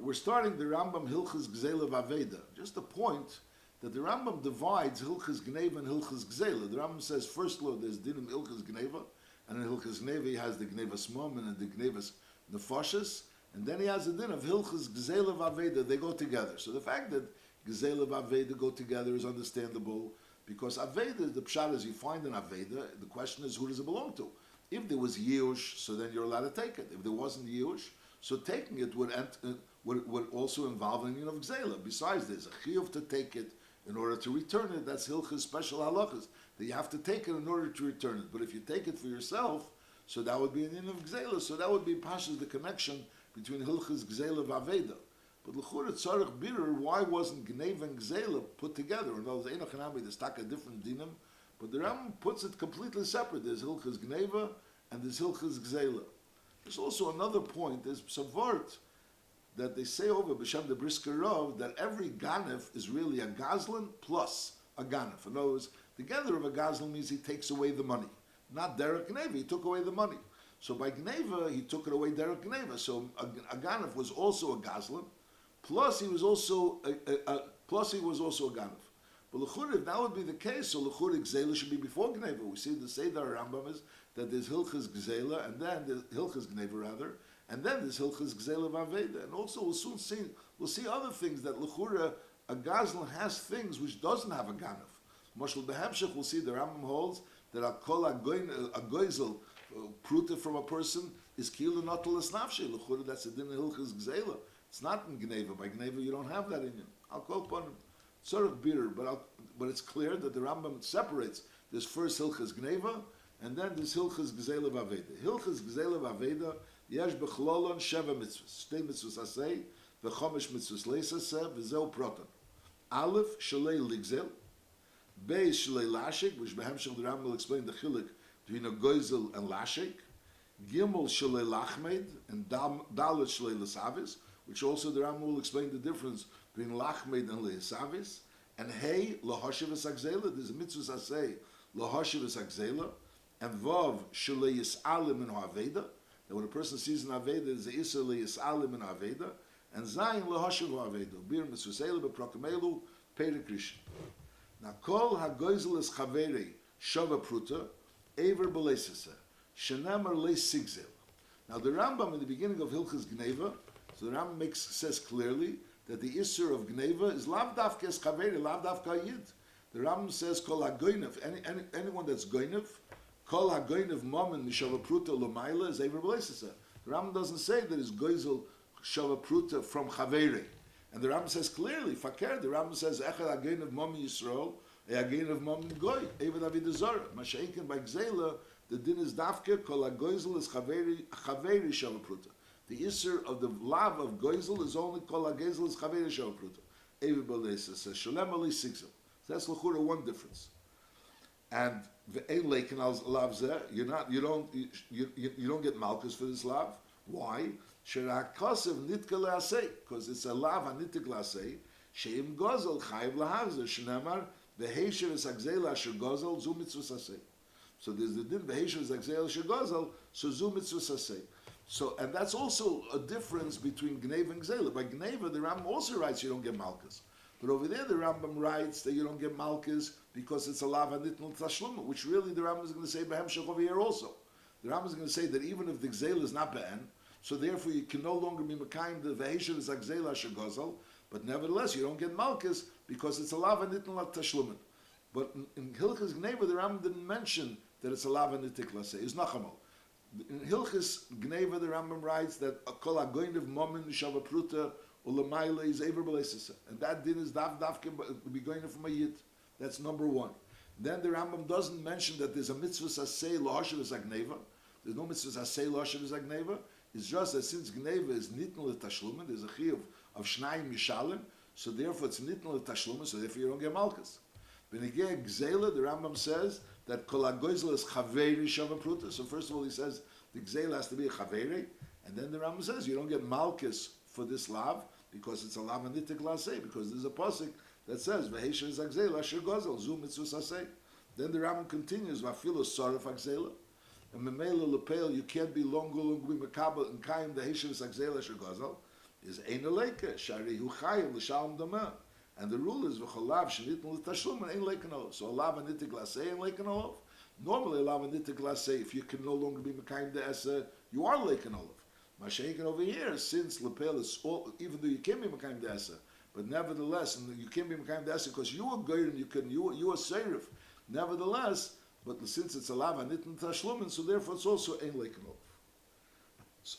we're starting the Rambam Hilchas Gzeilah V'aveidah. Just a point that the Rambam divides Hilchas Gneva and Hilchas Gzeilah. The Rambam says, first law, there's Dinim Hilchas Gneva, and in Hilchas Gneva he has the Gnevas Mom and the Gnevas Nefashis, and then he has a din of Hilchas Gzeilah V'aveidah. They go together. So the fact that Gzeilah V'aveidah go together is understandable, because Aveidah, the pshat is you find an Aveidah, the question is who does it belong to? If there was Yush, so then you're allowed to take it. If there wasn't Yush, so taking it would also involve an union of Gzeilah. Besides, there's a chiyuv to take it in order to return it. That's Hilchas special halachas, that you have to take it in order to return it. But if you take it for yourself, so that would be an union of Gzeilah. So that would be Pasha's the connection between Hilchas Gzeilah V'aveidah. But l'chura tzarich bitter, why wasn't Gneva and Gzeilah put together? In other words, Eino Chanami, there's taka different dinim, but the Rambam puts it completely separate. There's Hilchas Gneva and there's Hilchas Gzeilah. There's also another point. There's some vart that they say over B'Shem the Brisker Rav that every ganef is really a gazlan plus a ganef. In other words, the gather of a gazlan means he takes away the money. Not Derek Gneva, he took away the money. So by Gneva, he took it away Derek Gneva. So a ganef was also a gazlan, plus he was also a ganef. But l'chur, if that would be the case, so l'chur Gzeilah should be before Gneva. We see the Seder Rambam is that there's Hilchas Gzeilah, and then there's Hilchas Gneva rather, and then there's Hilchas Gzeilah V'aveidah. And also we'll see other things that l'chura a gazlan has things which doesn't have a ganef. Mashal Behemshech, we'll see the Rambam holds that a kol a goizel pruta from a person is kila notel esnafshe. L'chura that's a din Hilchas Gzeilah. It's not in Gneva. By Gneva you don't have that in you. I'll call upon him. Sort of bitter, but it's clear that the Rambam separates. There's first Hilchas Gneva, and then there's Hilchas Gzeilah V'aveidah. Hilchas Gzeilah V'aveidah, yesh bechlolon sheva mitzvahs. Shtei mitzvahs asay, v'chomesh mitzvahs leis aseh, v'zeu proton. Aleph, shalei ligzel, beis shalei lashik, which behemshech the Rambam will explain the chilik between a goizel and lashik. Gimel shalei lachmed, and dalet shalei lesavis, which also the Rambam will explain the difference between lachmed and lesavis. And hey, lahosheves agzela, there's a mitzvah asay, lahosheves agzela, and vav shalei yisalim in ha'aveidah, that when a person sees an aveidah, there's a isser yisalim in ha'aveidah, and zayin lahoshev ha'aveidah, bir mitzvah seila beprokamelu, peirik rishon. Now, kol ha'goizel es chaveri shava pruta, ever beleisese, shenemar leisigzel. Now, the Rambam in the beginning of Hilchas Gneva, so the Rambam says clearly that the Isser of Gneva is lav dafke es chaveri, lav dafka yid. The Rambam says kol hagoinev, anyone that's goinev, kol hagoinev momen mishava pruta l'mayla is ever beleisese. The Rambam doesn't say that it's goizel shava pruta from chaveri. And the Rambam says clearly, fakir, the Rambam says echad hagoinev momen Yisrael, hagoinev momen goy, even avidah zara. Masha'inkin by Gzeilah, the din is dafke kol hagoizel is chaveri shava pruta. The Isser of the lav of Goizel is only called Agezel is Chaveri Shel Pruta. Evi Balesa says Sholem Ali Sigzel. So that's l'chura one difference. And ve'ein leikin al lav zeh, you don't get malchus for this lav. Why? Sherak kosev nitka le'asei, because it's a lav hanitik le'asei. Sheim Gozel chayiv lahavzer shnemar ve'heisher es Agzel asher Gozel zu mitzvus asei. So there's the din ve'heisher es Agzel asher Gozel, so zu mitzvus asei. So, and that's also a difference between Gneva and Gzeilah. By Gneva, the Rambam also writes you don't get Malchus. But over there, the Rambam writes that you don't get Malchus because it's a lav hanitnul tashluma, which really the Rambam is going to say behemshech over here also. The Rambam is going to say that even if the Gzeilah is not be'en, so therefore you can no longer be mekayim the v'heisher is Gzeilah asher Gozel, but nevertheless you don't get Malchus because it's a lav hanitnul tashluma. But in Hilchas Gneva, the Rambam didn't mention that it's a lav hanitik laseh. It's nachamol. In Hilchas Gneva, the Rambam writes that kol hagoinev momen shava pruta ulamayla is ever beleisese, and that din is davke be going from a yid. That's number one. Then the Rambam doesn't mention that there's a mitzvah asay lahashav es agneva. There's no mitzvah asay lahashav es agneva. It's just that since Gneva is nitn l'tashlumen, there's a chiyuv of shnayim mishalim, so therefore it's nitn l'tashlumen, so therefore you don't get malchus. Benegeh Gzeilah, the Rambam says that kol hagoizel is chaveri shava pruta. So first of all, he says the Gzeilah has to be a chaveri, and then the Rambam says you don't get malchus for this lav because it's a lav anitik lasei, because there's a pasuk that says v'heisher is Gzeilah asher gozel zu mitzvus asei. Then the Rambam continues v'afilo sarif Gzeilah, and memela lepel you can't be long be makabel and kaim the heisher is Gzeilah asher gozel is ein leike shari hu chayav l'shalom dameh. And the rule is v'cholav shenitnu l'tashlum and ein leiken olav. So a lava nitik lasei ein leiken olav. Normally a lava nitik lasei, if you can no longer be mekayim de'esa, you are leiken olav. Mashenken over here, since lepel is all, even though you can't be mekayim de'esa, but nevertheless, and you can't be mekayim de'esa because you are goyim, you are seirif. Nevertheless, but since it's a lava nitn tashlumin, so therefore it's also ein leiken olav.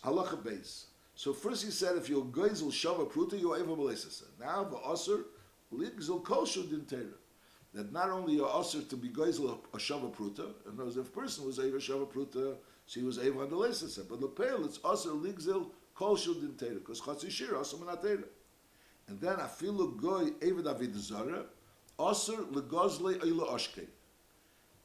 Halacha beis. So first he said, if you're goizel shava pruta, you're eva b'leisasa. Now the osir ligzel kosher din teira. That not only you're osir to be goizel a shava pruta, and if a person was eva shava pruta, so he was eva on the leisasa. But lepel it's osir ligzel kosher din teira, because chatzi shir osir manatera. And then afilu goy eva david zara, osir legozle eila oshke.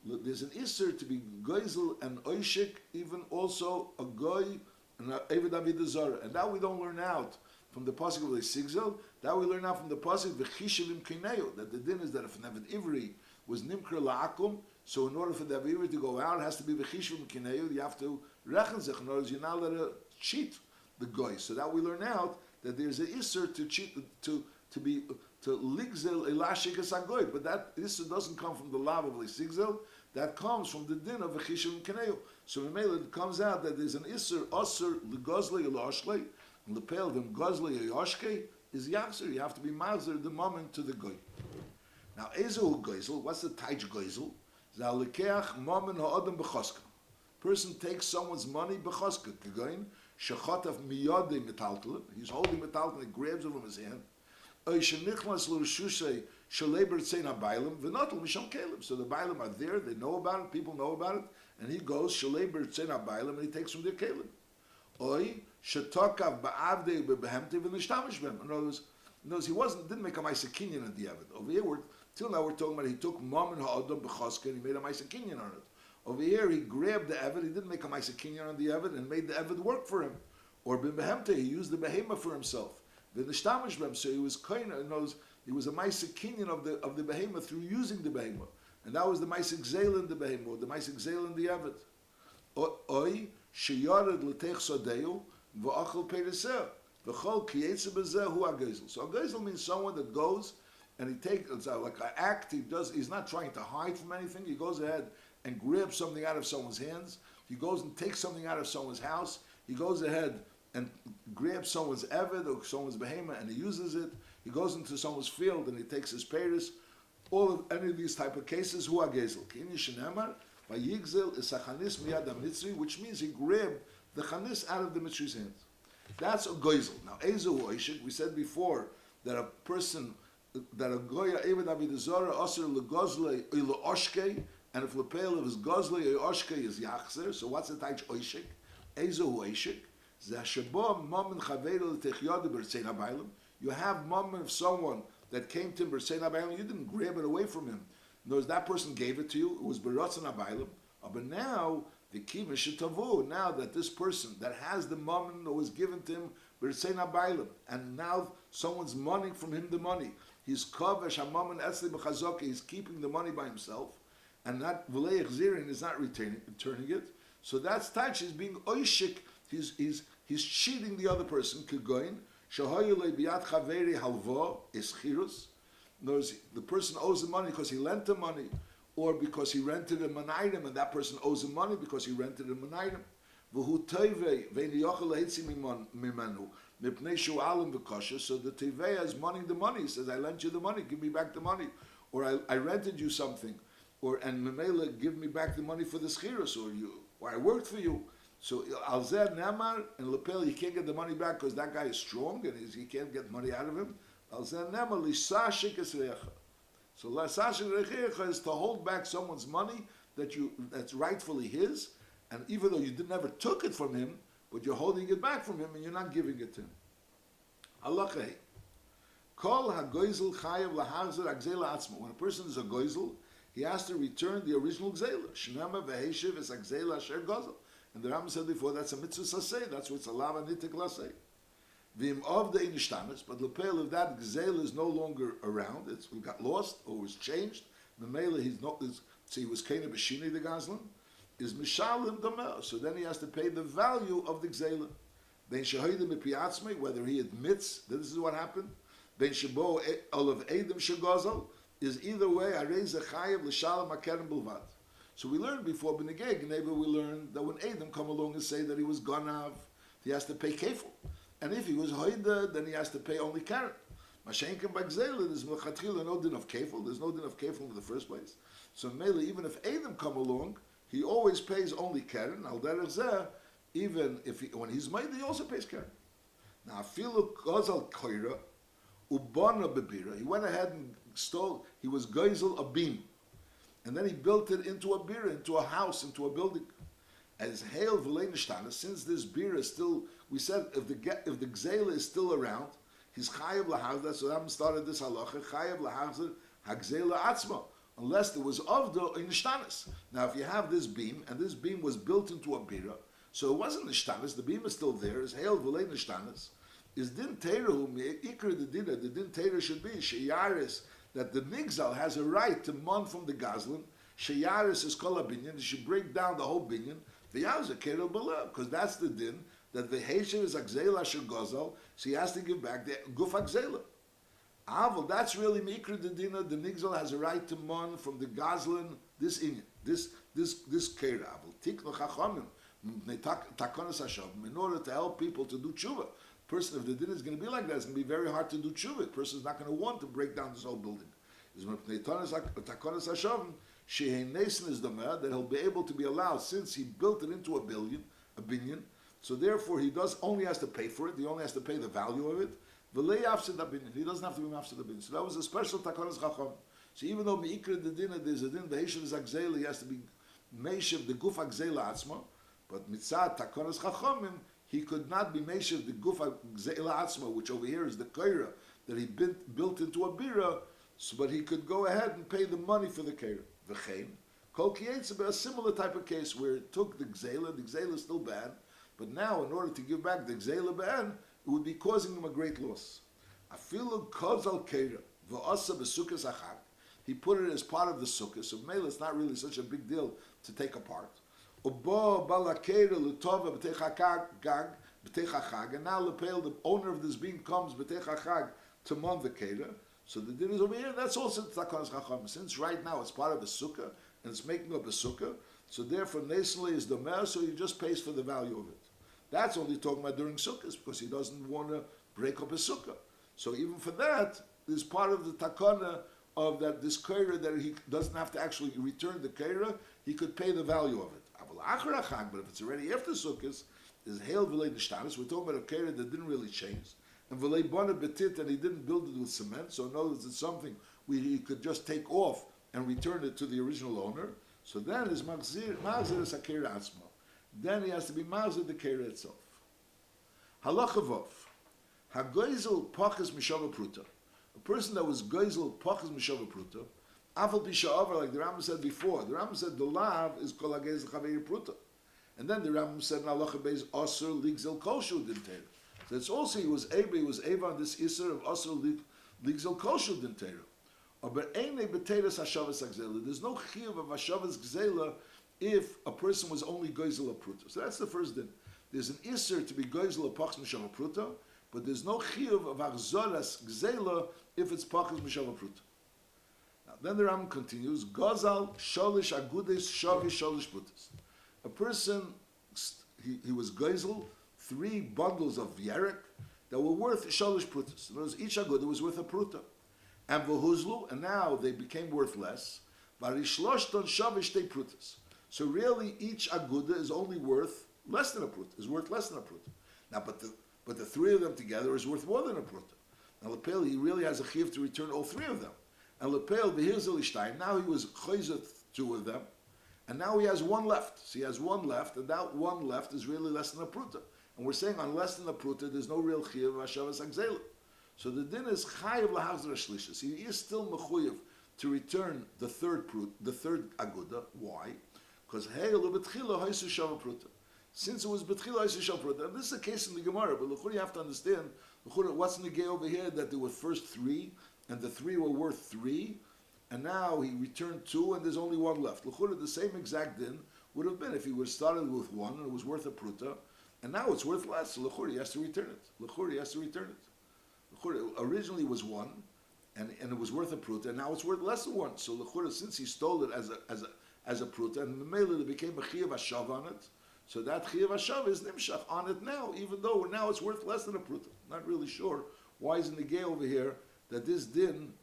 There's an isser to be goizel and oishik, even also a goy and Eved David Zara. And that we don't learn out from the pasuk of the Sigzel. That we learn out from the pasuk v'chishivim kineo. That the din is that if an Eved Ivri was nimkar la'akum, so in order for the Eved Ivri to go out, it has to be v'chishivim kineo. You have to rechen zech. In other words, you're not allowed to cheat the goy. So that we learn out that there's an isser to cheat to ligzel elashik asagoy. But that isser doesn't come from the lav of the Sigzel. That comes from the din of v'chishivim kineo. So in Mela it comes out that there's an isser osir legozle elashle, and lepel them gozle yoshke is yachzer. You have to be mazzer the moment to the goy. Now ezu goizel, what's the taich goizel? Zalekeach moment ha'adam b'choska. Person takes someone's money b'choska. Kegoin shechotav miyodei metaltel. He's holding metaltel and he grabs it from his hand. Oy shenichlas l'reshushay shaleber tzein habaylim v'notel misham kelim. So the baylim are there. They know about it. People know about it. And he goes shaleber tzein habaylim and he takes from their kelim. Oy shetokav ba'avdei b'behemte v'nishtamish b'hem. In other words, he didn't make a ma'aseh kinyan on the Eved. Over here, till now we're talking about he took mammon ha'adam b'choska and he made a ma'aseh kinyan on it. Over here, he grabbed the Eved. He didn't make a ma'aseh kinyan on the Eved and made the Eved work for him. Or b'behemte, he used the behema for himself. V'nishtamish b'hem. So he was kind of, he was a ma'aseh kinyan of the behema through using the behema. And that was the ma'aseh Gzeilah in the behema, or the ma'aseh Gzeilah in the Eved. Oy sheyared l'teich sodeu v'achal pereseh v'chol kiyetze b'zeh hu ha'gezel. So a gezel means someone that goes and he takes, it's like an act he does. He's not trying to hide from anything. He goes ahead and grabs something out of someone's hands. He goes and takes something out of someone's house. He goes ahead and grabs someone's Eved or someone's behema and he uses it. He goes into someone's field and he takes his peres. All of any of these type of cases, hu ha'gezel. Ki in shenemar vayigzel is hachanis miyad ha'mitzri, which means he grabbed the chanis out of the mitzri's hands. That's a goizel. Now, ezu oishik, we said before that a person, that a goya eved avidazara aser legozle ilo oshke, and if lepel of his gozle or oshke is yachzer. So what's the taich oishik? Ezu oishik. Zashabo mamen chaveru l'techyadu b'rtzein habaylim. You have mamen of someone that came to him b'rtzein habaylim. You didn't grab it away from him. In other words, that person gave it to you. It was b'ratzon habaylim. But now the kimish tavu. Now that this person that has the mammon that was given to him b'rtzein habaylim, and now someone's money from him the money. He's kavesh hamammon etzli b'chazok. He's keeping the money by himself, and not v'lei chzirin is not returning it. So that's touch. He's being oishik. He's cheating the other person. Kegoin shahoyu lebiat chaveri halvo ischirus. In other words, the person owes the money because he lent the money, or because he rented him an item, and that person owes him money because he rented him an item. V'hu tevei ve'ni yochel leitzi mimenu mipnei shu alim v'kosher. So the tevei is money the money. He says, I lent you the money, give me back the money. Or I rented you something. And memela, give me back the money for the schirus, or I worked for you. So alzeh nemar and lepel, you can't get the money back because that guy is strong and he can't get money out of him. Alzeh nemar lisashik esrecha. So lasashik esrecha is to hold back someone's money that's rightfully his, and even though you never took it from him, but you're holding it back from him and you're not giving it to him. Halachei. Kol hagoizel chayav lahazir agzela atzma. When a person is a goizel, he has to return the original gzela. Shnema v'heshiv is agzela asher gozel. And the Rambam said before, that's a mitzvah saseh. That's what's a lava nitik laseh. V'im of the inishtamis, but lepel if that gzela is no longer around, it got lost or was changed. The mele so he was kena b'shini the gazlan is mishalim damel. So then he has to pay the value of the gzela. Ben Shahidim Mipiatzme, whether he admits that this is what happened, Ben Shabo Olav Edim Shagozal, is either way, Areza Chayev L'Shalom HaKerem Bulvad. So we learned before B'negei Gneva, we learned that when Edim come along and say that he was Ganav, he has to pay kefil. And if he was Hoida, then he has to pay only Karen. Mashenkem by Gzeilah, there's no din of kefil, there's no din of kefil in the first place. So Mele, even if Edim come along, he always pays only Karen. Al derech zeh, even if when he's made, he also pays Karen. Now, Afilu Gozal Koira, Ubana Bebira, he went ahead and stole, he was Geisel a beam. And then he built it into a bira, into a house, into a building. As Hail V'lein, since this bira is still, we said if the Gzeilah is still around, he's Chayev L'Hazda, so Ram started this halacha, Chayev L'Hazda, HaGzeilah Atzma, unless there was Avda in Nishtanis. Now, if you have this beam, and this beam was built into a bira, so it wasn't Nishtanis, the beam is still there, is Hail V'lein Nishtanis, is Din Teira, Ikr the Din Teira should be, Sheyaris, that the Nigzal has a right to mon from the Gazlan, Sheyaris is Kol HaBinyan, he should break down the whole binyan, V'yawza Kerel B'lev, because that's the din, that the Heisher is Gzeilah Asher Gozal, so he has to give back the Guf Gzeilah. Aval, that's really Mikra the Dina, the Nigzal has a right to mon from the Gazlan, this inyan, this Kera, Aval, Tikno Chachamim, Takonas Hashem, in order to help people to do tshuva. Person, if the din is going to be like that, it's going to be very hard to do tshuva. The person is not going to want to break down this whole building. Takonas Hashem, Shehein Nesin is the man that he'll be able to be allowed, since he built it into a binyan, so therefore he only has to pay for it, he only has to pay the value of it. He doesn't have to be mafsid binyan. So that was a special Takonas Chacham. So even though Meikra the din, there's a din, the Heishav is Gzeilah, he has to be Meishav the Guf Gzeilah Atzma, but Mitzad Takonas Chachamim, he could not be Meishav the Guf Gzeilah Atzma, which over here is the Keira, that he built into a bira, so, but he could go ahead and pay the money for the Keira. V'chein, Kol Kiyetzah, a similar type of case where it took the Gzeilah is still bad, but now in order to give back the Gzeilah bad, it would be causing him a great loss. Afilu Kozal Keira, V'asa B'sukkah Achag, he put it as part of the sukkah, so Mela it's not really such a big deal to take apart. Ubo Balakera Lutova B'techachag, and now Lepel, the owner of this beam, comes B'techachag to mon the Keira. So the din is over here, that's also Takonas Chacham. Since right now it's part of the sukkah, and it's making up a sukkah, so therefore Nesli is the mer, so he just pays for the value of it. That's only talking about during sukkahs, because he doesn't want to break up his sukkah. So even for that, is part of the takana of that this keira, that he doesn't have to actually return the keira, he could pay the value of it. But if it's already after sukkahs, is hail v'lei nishtanis, we're talking about a keira that didn't really change. And v'lei bona betit, and he didn't build it with cement, so in other words, it's something he could just take off and return it to the original owner. So then is machzir is hakera atzma. Then he has to be machzir the keira itself. Halacha vov, hagoizel pachas mishava pruta. A person that was goizel pachas mishava pruta, afal pisha'avar, like the Rambam said before. The Rambam said the lav is kol hagezel chaveir pruta, and then the Rambam said in halacha beis asur ligzel koshu dintera. So it's also he was able on this iser of asur ligzel koshu dintera. But einay b'teres hashavas gzela. There's no chiyuv of hashavas gzela if a person was only goizel a pruta. So that's the first din. There's an iser to be goizel a pachas mishava pruta, but there's no chiyuv of achzoras gzela if it's pachas mishava pruta. Now then the Rambam continues, gozal sholish agudes shavi sholish prutas. A person, he was goizel 3 bundles of yerek that were worth sholish prutas. In other words, each agudah was worth a pruta. And v'huzlu, and now they became worth less. Varishloshton shavishtei prutas. So really, each aguda is only worth less than a pruta. Is worth less than a pruta. Now, but the 3 of them together is worth more than a pruta. Now Lepel, he really has a chiyuv to return all 3 of them. And Lepel v'hirzelishtaim. Now he was chayzet 2 of them, and now he has 1 left. So he has 1 left, and that 1 left is really less than a pruta. And we're saying on less than a pruta, there's no real chiyuv of hashavas agzela. So the din is chayiv lahazra shlishas. He is still mechuyev to return the 3rd prut, the 3rd aguda. Why? Because heilu betchila haisu shava pruta. Since it was betchila haisu shava pruta, and this is a case in the Gemara, but l'chura you have to understand what's negay over here, that there were first 3, and the 3 were worth 3, and now he returned 2, and there's only 1 left. L'chura, the same exact din would have been if he would have started with 1 and it was worth a pruta, and now it's worth less. So l'chura, he has to return it. L'chura, he has to return it. L'chura, originally was one, and it was worth a pruta, and now it's worth less than one. So l'chura, since he stole it as a pruta, and the mele there became a chiyav hashav on it, so that chiyav hashav is nimshach on it now, even though now it's worth less than a pruta. Not really sure why is in the gay over here that this din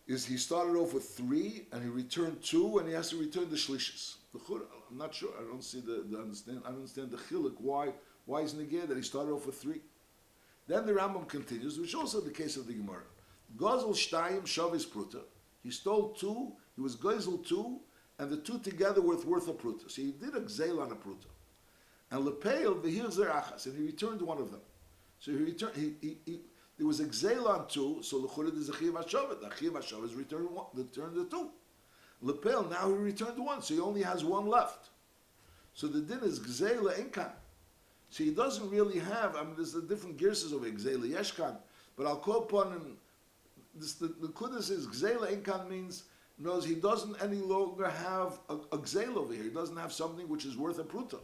is he started off with 3 and he returned 2 and he has to return the shlishis. I'm not sure. I don't see the understand. I don't understand the chiluk. Why is negay that he started off with 3? Then the Rambam continues, which is also the case of the Gemara. Gozel shtayim shavis pruta. He stole 2. He was gozel 2, and the 2 together were worth a pruta. So he did a gzeil on a pruta, and lepeil v'hir zerachas, and he returned one of them. So he returned. He there was a gzeil on 2, so l'chura there's a chiyav hashav. The chiyav hashav is returned the 2. Lepel, now he returned 1, so he only has 1 left. So the din is Gzeilah Inkan. So he doesn't really have, there's the different gears over Gzeilah Yeshkan, but I'll call upon him, the Kudus is Gzeilah Inkan means, knows he doesn't any longer have a Gzeil over here. He doesn't have something which is worth a pruta.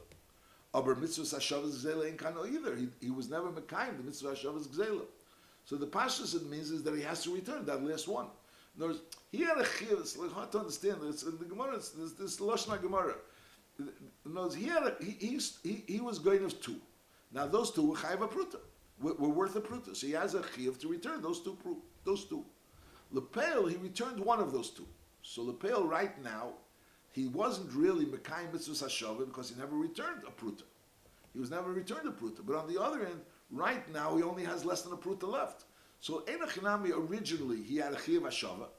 Aber mitzvah hashav is Gzeilah Inkan either. He was never mekayim, the mitzvah hashav is Gzeilah. So the pashtus it means is that he has to return that last one. In other words, he had a chiyuv. It's like hard to understand. It's in the Gemara. It's this Lashna Gemara. In other words, he was going of 2. Now those 2 were chayav a pruta. Were worth a pruta. So he has a chiyuv to return those 2. Lepel, he returned 1 of those 2. So Lepel right now, he wasn't really mekayim mitzvah hashavah because he never returned a pruta. He was never returned a pruta. But on the other end, right now he only has less than a pruta left. So Enochinami originally he had a chiyav hashava.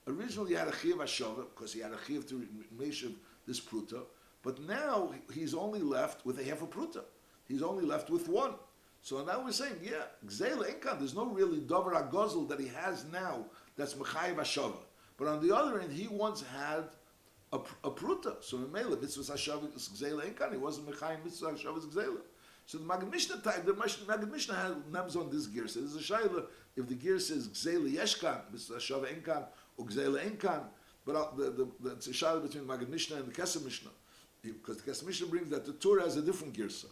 Originally he had a chiyav hashava because he had a chiyav to meshav this pruta. But now he's only left with a half a pruta. He's only left with 1. So now we're saying, yeah, Gzeilah Inkan, there's no really davar hagozel that he has now that's mechayiv hashava. But on the other end, he once had a pruta. So in Mela, mitzvah hashava is Gzeilah Inkan. He wasn't mechayiv mitzvah hashava is Gzeilah. So the Maggid Mishnah type, the Maggid Mishnah has names on this gear. So there's a shayla if the gear says Gzeilah Yeshkan, Mitzvah Shava Enkan, or Gzeilah Enkan, but it's a shayla between Maggid Mishnah and the Kesef Mishnah, because the Kesef Mishnah brings that the Torah has a different girsa.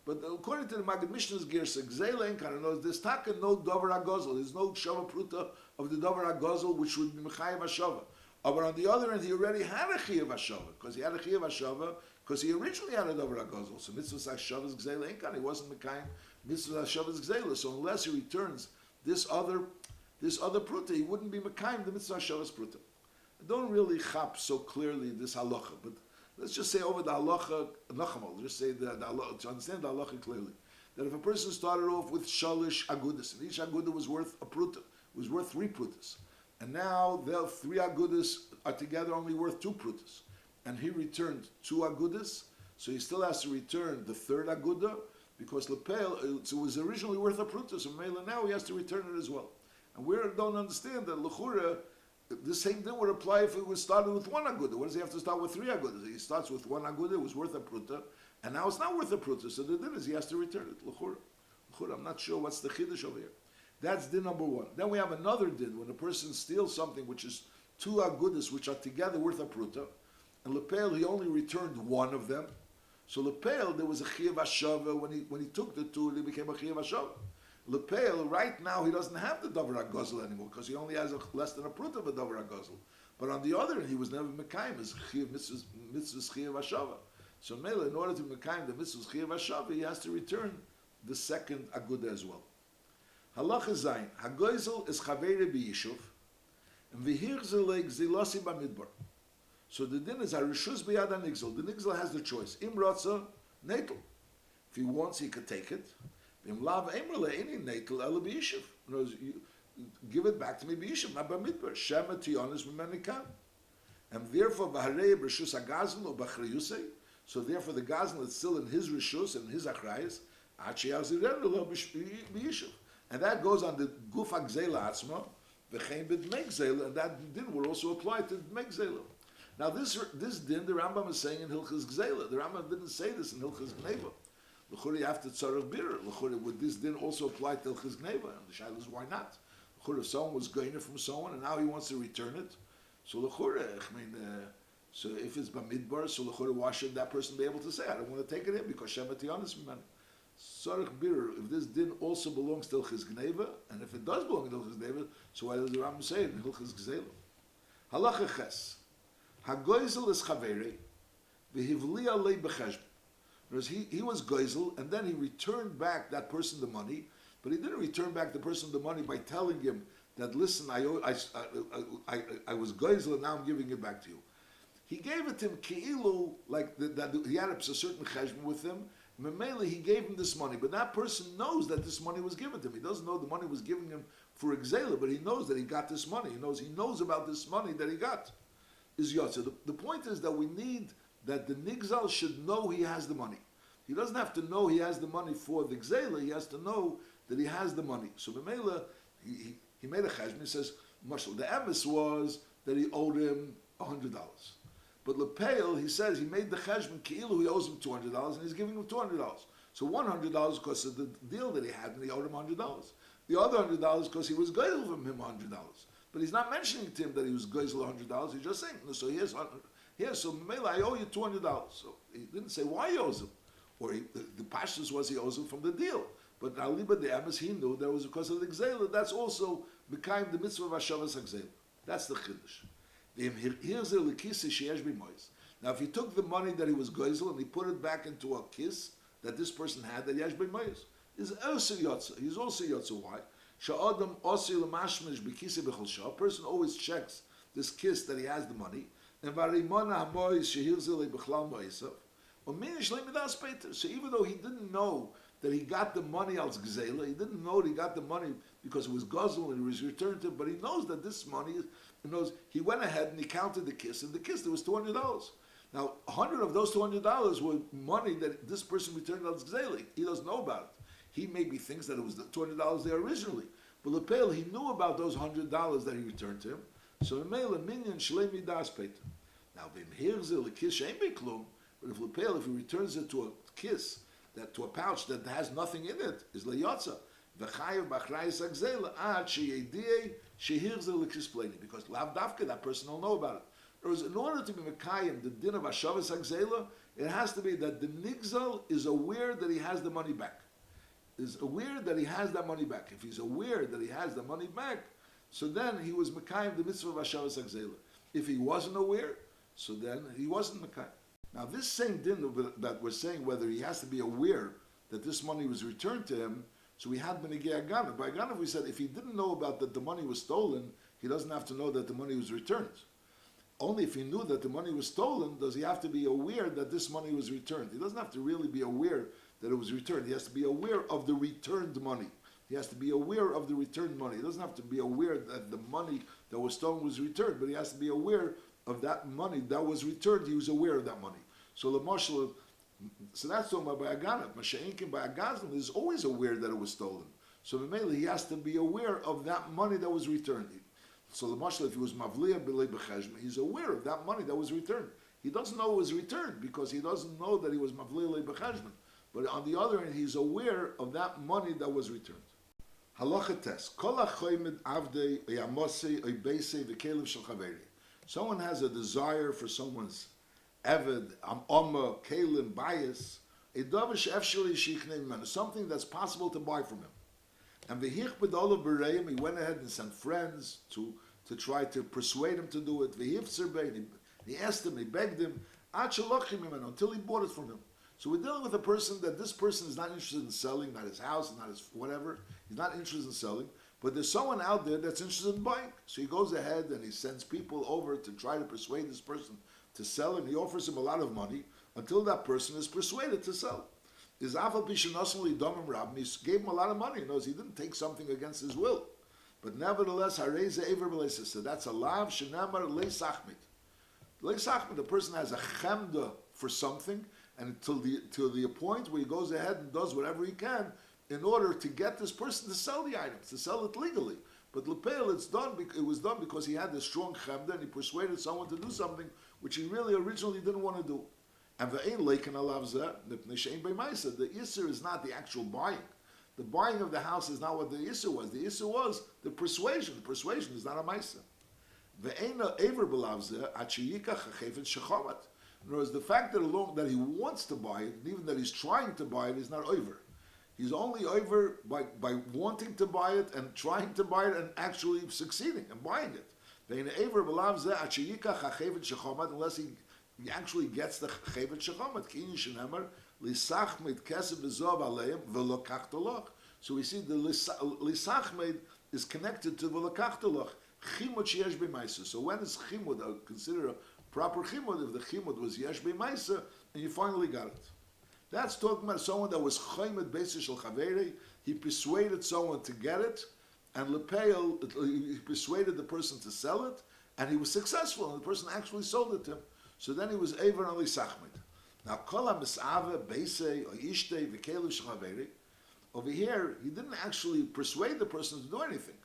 But according to the Maggid Mishnah's girsa, Gzeilah Enkan, in other words, there's taka no davar hagozel. There's no shava pruta of the davar hagozel which would be mechayiv hashava. But on the other end, he already had a chiyav hashava because he had a chiyav hashava. Because he originally had a davar hagozel, so mitzvah hashav is gzeila inkan. He wasn't mekayim mitzvah hashav is gzeila. So unless he returns this other pruta, he wouldn't be mekayim the mitzvah hashav is pruta. I don't really chap so clearly this halacha, but let's just say over the halacha nachamal. Just say the halacha to understand the halacha clearly. That if a person started off with shalish agudas, and each agudah was worth a pruta, was worth 3 prutas, and now the 3 agudas are together only worth 2 prutas. And he returned 2 agudas, so he still has to return the 3rd aguda because lepel it was originally worth a pruta, so mela now he has to return it as well. And we don't understand that l'chura the same thing would apply if it was started with 1 aguda. What does he have to start with 3 agudas? He starts with 1 aguda, it was worth a pruta, and now it's not worth a pruta. So the din is he has to return it. L'chura, I'm not sure what's the chiddush over here. That's din number 1. Then we have another din when a person steals something which is 2 agudas which are together worth a pruta. And Lepel, he only returned 1 of them. So Lepel, there was a chiyav hashava when he took the 2, it became a chiyav hashava. Lepel, right now, he doesn't have the davar hagozel anymore because he only has less than a prut of a davar hagozel. But on the other hand, he was never mekayim as chiyav mitzvahs chiyav hashava. So Mela, in order to mekayim the mitzvahs chiyav hashava, he has to return the 2nd aguda as well. Halacha zayin, hagozel is chavere b'yishuv, and v'hirzel gzilasi b'midbar. So the din is harishus b'yad hanigzel. The nigzel has the choice. Im ratza netel. If he wants, he could take it. Im lav emrele any netel ela b'yishuv. In other words, you give it back to me b'yishuv, not b'midbar. Shema tiyonis b'menikan. And therefore, v'harei b'rishus hagazel or b'achrayusei. So therefore, the gazel is still in his rishus and his achrayus. And that goes on the guf hagzela atzma, v'chein b'dmei gzela, and that din will also apply to dmei gzela. Now this din, the Rambam is saying in Hilchas Gzeilah. The Rambam didn't say this in Hilchas Gneva. L'churi after tzarech bir. L'churi, would this din also apply to Hilchas Gneva? And the shaila is why not? L'churi, if someone was going it from someone and now he wants to return it, so l'churi, I mean, So if it's Bamidbar, so why should that person be able to say, I don't want to take it in because Shemati honest man. Sarach Birur, if this din also belongs to Hilchis Gneva, and if it does belong to Hilchis Gneva, so why does the Rambam say it in Hilchis Gzeilah? Halacha Ches. Hagoizel is Chaveri, v'hivliya lei b'cheshbon. Whereas he was Goizel, and then he returned back that person the money, but he didn't return back the person the money by telling him that, listen, I was Goizel and now I'm giving it back to you. He gave it to him Ki'ilu, like that he had a certain cheshbon with him. Memele, he gave him this money, but that person knows that this money was given to him. He doesn't know the money was given him for Gzeilah, but he knows that he got this money. He knows about this money that he got. Is Yotze. The point is that we need that the Nigzal should know he has the money. He doesn't have to know he has the money for the Gzeilah, he has to know that he has the money. So Memele, he made a cheshbon. He says, Marshal, the emes was that he owed him $100. But Lepeil, he says he made the cheshbon Ki'ilu, he owes him $200, and he's giving him $200. So $100 because of the deal that he had, and he owed him $100. The other $100 because he was geizel from him $100. But he's not mentioning to him that he was geizel $100. He's just saying, so here's so Mela, I owe you $200. So he didn't say why he owes him, or the pashtus was he owes him from the deal. But Aliba the Emes, he knew that was because of the Gzeilah. That's also became the mitzvah of Hashavas HaGzeilah. That's the chiddush. Now, if he took the money that he was geizel and he put it back into a kiss that this person had, that yesh b'mayis, is also yotze. He's also yotze. Why? Sha'adam osi l'mashmish b'kisi b'chol. A person always checks this kiss that he has the money. And varimona hamois shehilzele b'chlal moisav. So even though he didn't know that he got the money als gzela, he didn't know that he got the money because it was guzzled and it was returned to him, but he knows that this money is, he went ahead and he counted the kiss, and the kiss there was $200. Now, 100 of those $200 were money that this person returned als gzela. He doesn't know about it. He maybe thinks that it was the $200 there originally, but Lepel, he knew about those $100 that he returned to him. So Mele minyan shlemi das peter. Now, v'imhirze lekis she'en beklum. But if Lepel, if he returns it to a kiss, to a pouch that has nothing in it, is leyotza. V'chayev b'achrayis ha'gzela ad sheyediyeh shehirze lekis pleni. Because lav davka, that person will know about it. Whereas in order to be mekayim, the din of Hashavas ha'gzela, it has to be that the nigzal is aware that he has the money back. Is aware that he has that money back. If he's aware that he has the money back, so then he was mekayim the mitzvah of Hashavas ha'gzela. If he wasn't aware, so then he wasn't mekayim. Now this same din that we're saying whether he has to be aware that this money was returned to him, so we had Benegei Aganav. By Aganav we said if he didn't know about that the money was stolen, he doesn't have to know that the money was returned. Only if he knew that the money was stolen, does he have to be aware that this money was returned. He doesn't have to really be aware that it was returned. He has to be aware of the returned money. He has to be aware of the returned money. He doesn't have to be aware that the money that was stolen was returned, but he has to be aware of that money that was returned. He was aware of that money. So the marshal, so that's talking about by Aganav. Masha'inkin by Agazlan is always aware that it was stolen. So mainly he has to be aware of that money that was returned. So the marshal, if he was mavliya b'lei b'cheshbon, he's aware of that money that was returned. He doesn't know it was returned because he doesn't know that he was mavliya b'lei b'cheshbon. But on the other hand, he's aware of that money that was returned. Halacha tes. Kol ha'choymed avdei yamosei oibeisei v'kelev shel chaveri. Someone has a desire for someone's eved, amma, kalim, bias, a davish efsheli shichnei mimenu, something that's possible to buy from him. And v'hich b'dolav b'reim, he went ahead and sent friends to try to persuade him to do it. V'hifzer bein, he asked him, he begged him, ad shalachim mimenu, until he bought it from him. So we're dealing with a person that this person is not interested in selling, not his house, not his whatever. He's not interested in selling. But there's someone out there that's interested in buying. So he goes ahead and he sends people over to try to persuade this person to sell, and he offers him a lot of money until that person is persuaded to sell. He gave him a lot of money. He knows he didn't take something against his will. But nevertheless, so that's a lav shenamar leisachmit. Leisachmit, the person has a chemda for something, and till the point where he goes ahead and does whatever he can in order to get this person to sell the items, to sell it legally. But Lepel, it was done because he had this strong chemda and he persuaded someone to do something which he really originally didn't want to do. And the Isser is not the actual buying. The buying of the house is not what the Isser was. The Isser was the persuasion. The persuasion is not a Maisa. Ve'ena ever belavzeh achiyika chachefet shechomat. In other words, the fact that he wants to buy it, and even that he's trying to buy it, is not over. He's only over by wanting to buy it and trying to buy it and actually succeeding and buying it. Ve'ena ever belavzeh achiyika chachefet shechomat, unless he actually gets the chachefet shechomat. Ki shenemar lisachmed kesef v'zov aleim v'lokach. So we see the lisachmed is connected to v'lokach. Chimud sheyesh b'maisa. So when is chimud considered a proper chimud? If the chimud was yesh b'maisa, and you finally got it. That's talking about someone that was chaymed beisish shel chaveri. He persuaded someone to get it, and lepeil, he persuaded the person to sell it, and he was successful, and the person actually sold it to him. So then he was ever ali sachmed. Now kol ha-mis'ave beisei or ishtei v'kelu shel chaveri. Over here, he didn't actually persuade the person to do anything.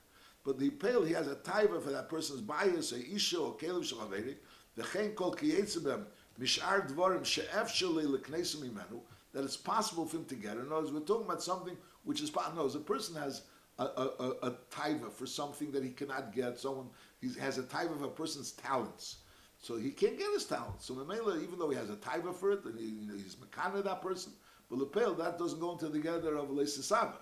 But the pale, he has a taiva for that person's bias, a isha or kelev shalaveri, the chen kol kiyetzebem mishar dvarim she'ef shalei leknesim imenu, that it's possible for him to get it. In other words, we're talking about something which is possible. No, a person has a taiva for something that he cannot get. Someone he has a taiva for a person's talents, so he can't get his talents. So Memela, even though he has a taiva for it, and he's mekana that person, but the pale that doesn't go into the gather of leisasava.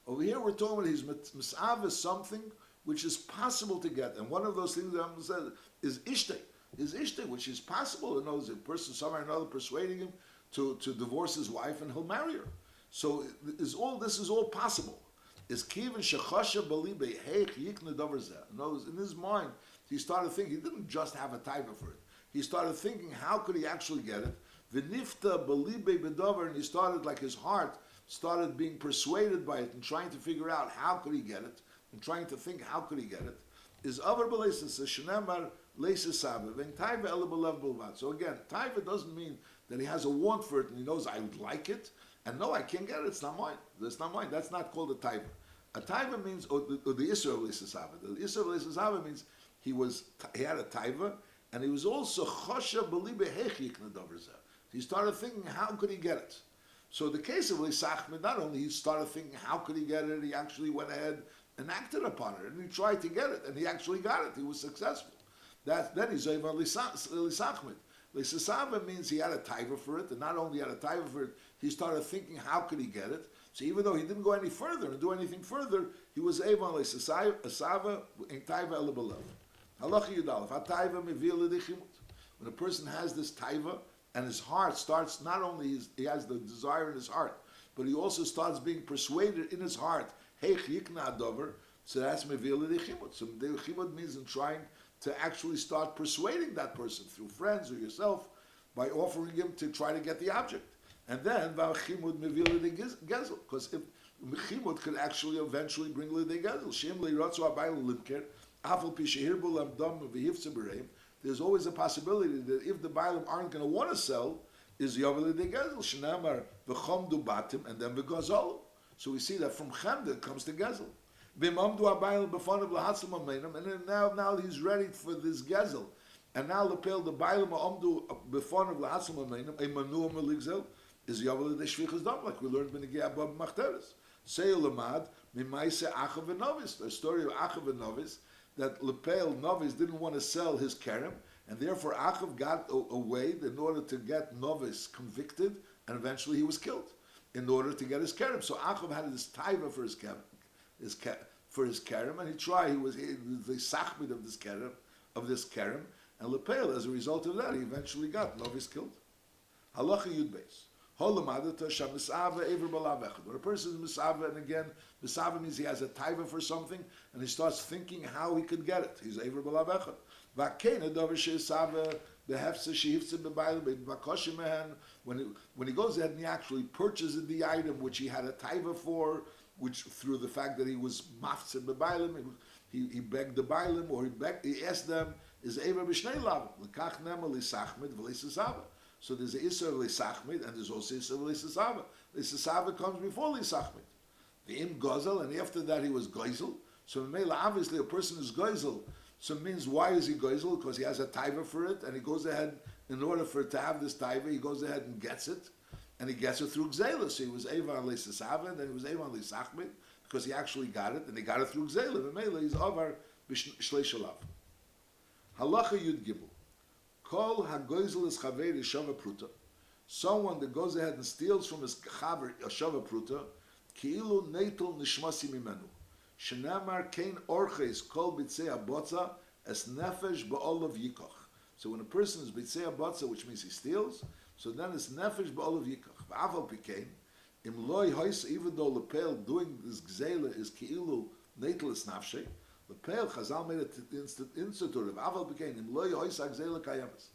Over here, we're talking about his misava something which is possible to get. And one of those things that I'm saying is ishtay. Is ishtay, which is possible. You know, there's a person somewhere or another persuading him to divorce his wife and he'll marry her. So this is all possible. Is kivin shechasha balibe heich yikne davar zeh. In other words, in his mind, he started thinking, he didn't just have a taiva for it. He started thinking, how could he actually get it? V'nifta balibe bedavar, and he started, like his heart, started being persuaded by it and trying to figure out how could he get it. And trying to think how could he get it, is avar b'leisis shenemar leisis sabe ven taiva ele b'lev b'lvad. So again, taiva doesn't mean that he has a want for it and he knows I would like it, and no, I can't get it. It's not mine. It's not mine. That's not called a taiva. A taiva means or the isra of leisis sabe. The isra of leisis sabe means he had a taiva and he was also chosha b'libe hechik nedavar zeh. He started thinking how could he get it. So the case of leisachmed, not only he started thinking how could he get it, he actually went ahead and acted upon it, and he tried to get it, and he actually got it. He was successful. Then he's over lisachmed. Lisasava means he had a taiva for it, and not only had a taiva for it, he started thinking how could he get it. So even though he didn't go any further and do anything further, he was able lisasava in taiva elabelav. Halacha yudalef hataiva mevil l'dichimut. When a person has this taiva and his heart starts, not only he has the desire in his heart, but he also starts being persuaded in his heart. So that's mevil l'dichimut. So l'dichimut means in trying to actually start persuading that person through friends or yourself by offering him to try to get the object. And then v'chimud mevil l'gezel, because if chimud could actually eventually bring l'gezel, shem le'ratzu abayil limker, afal pi shehirbu lamdam v'hiftze b'reim. There's always a possibility that if the bailim aren't going to want to sell, is yavel l'gezel shenamar v'chomdu batim and then v'gazol. So we see that from Chemda comes to Gezel. And then now he's ready for this Gezel. And now the Bailam Amdu Befonav Lahatzim Ameinam, a Manuam Eligzel, is Yavel de Shvichas Dam, like we learned Benegi Abab Machteres. Say Lamad, Mimaise Achav and Novis, the story of Achav and Novis, that Lepel Novis didn't want to sell his Kerem, and therefore Achav got away in order to get Novis convicted, and eventually he was killed in order to get his kerem. So Achav had this taiva for his kerem, and he tried. He was the sachmid of this kerem, and Lepel, as a result of that, he eventually got Novis killed. Halacha Yud Beis. Holamadata shamisava ever balavechad. When a person is misava, and again, misava means he has a taiva for something, and he starts thinking how he could get it. He's ever balavechad. Vakena davar sheisava. When he goes ahead and he actually purchases the item which he had a taiva for, which through the fact that he was maftzim b'bailim, he begged the bailim, or he asked them, is Ever b'shnei lav, l'kach nema l'sachmid v'le'sasava. So there's a Isser of l'sachmid, and there's also Isser of l'sasava. L'sasava comes before l'sachmid. The im gozel, and after that he was gozel. So obviously a person is gozel. So it means, why is he gozel? Because he has a taiva for it, and he goes ahead, in order for it to have this taiva, he goes ahead and gets it, and he gets it through Gzeilah. So he was Evan Leisasava, and then he was Evan Leisachmid, because he actually got it, and he got it through Gzeilah. And Mela, he's Avar Shlei Shalav. Halacha Yud Gimel. Kol hagoizel is chaveri shava pruta. Someone that goes ahead and steals from his chaver a shava pruta, ki'ilu neitel nishmasi mimenu. Shenamar kein orches kol bitzei abotza es nefesh ba'olav yikoch. So when a person is bitzei abotza, which means he steals, so then it's nefesh ba'olav yikoch. V'aval pikein, im loy hois, even though lepel doing this gzeila is ki'ilu neitel es nafshe, lepel Chazal made it institutive. V'aval pikein, im loy hois ha-gzeila kayamas.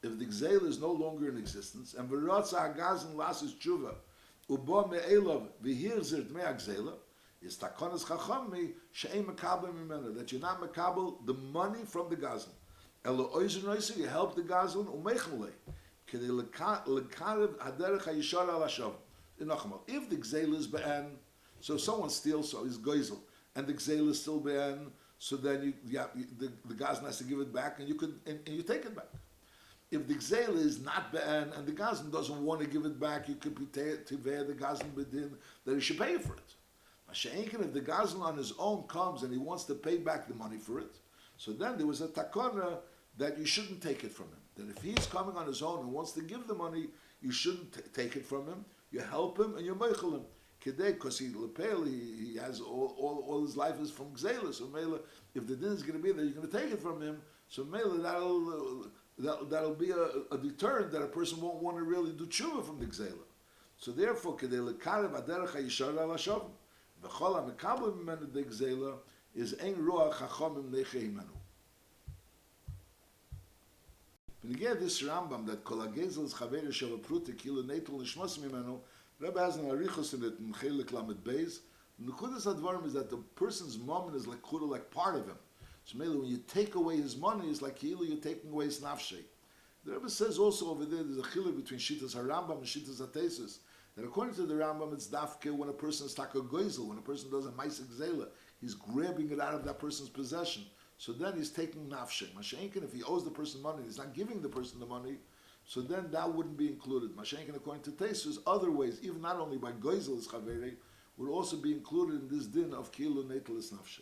If the gzeila is no longer in existence, and v'rotza ha-gazin lasis tshuva, ubo me'elov v'hir zir dmei ha-gzeila, is takonas chachami she'em mekabel mimena, that you're not mekabel the money from the gazan. Elo oizen roisi, you help the gazan umeichen lei, kedei lekarev haderech hayishar al hashav. If the gzeila is be'en, so someone steals, so he's goizel, and the gzeila is still be'en, so then the gazan has to give it back, and you take it back. If the gzeila is not be'en, and the gazan doesn't want to give it back, you could be tiveh the gazan bedin that he should pay for it. If the gazan on his own comes and he wants to pay back the money for it, so then there was a takona that you shouldn't take it from him. That if he's coming on his own and wants to give the money, you shouldn't take it from him. You help him and you meichel him. Kedei, because he has all his life is from gzeila. So mela, if the din is going to be there, you're going to take it from him. So mela, that'll be a deterrent that a person won't want to really do tshuva from the gzeila. So therefore, kedei lekarev aderech hayishar al hashav. V'chol ha-mekabel mimenu de gzeila is ein roach chachamim neiche himenu. When you get this Rambam that kol ha-gezel is chaveri shava pruta kilu neitel nishmas mimenu, Rebbe has an arichos in it in Chelik Lamed Beis. The Nekudas Advarim is that the person's moment is like kuda, like part of him. So maybe when you take away his money, it's like kilu you're taking away his nafshe. The Rebbe says also over there, there's a chiluk between Shittas HaRambam and Shittas HaTesis. That according to the Rambam, it's dafke when a person is taka goizel, when a person does a ma'aseh gzeila, he's grabbing it out of that person's possession. So then he's taking nafshe. Mashenkin, if he owes the person money, he's not giving the person the money, so then that wouldn't be included. Mashenkin, according to Tesis, other ways, even not only by goizel is chaveri, would also be included in this din of kilu netelis nafshe.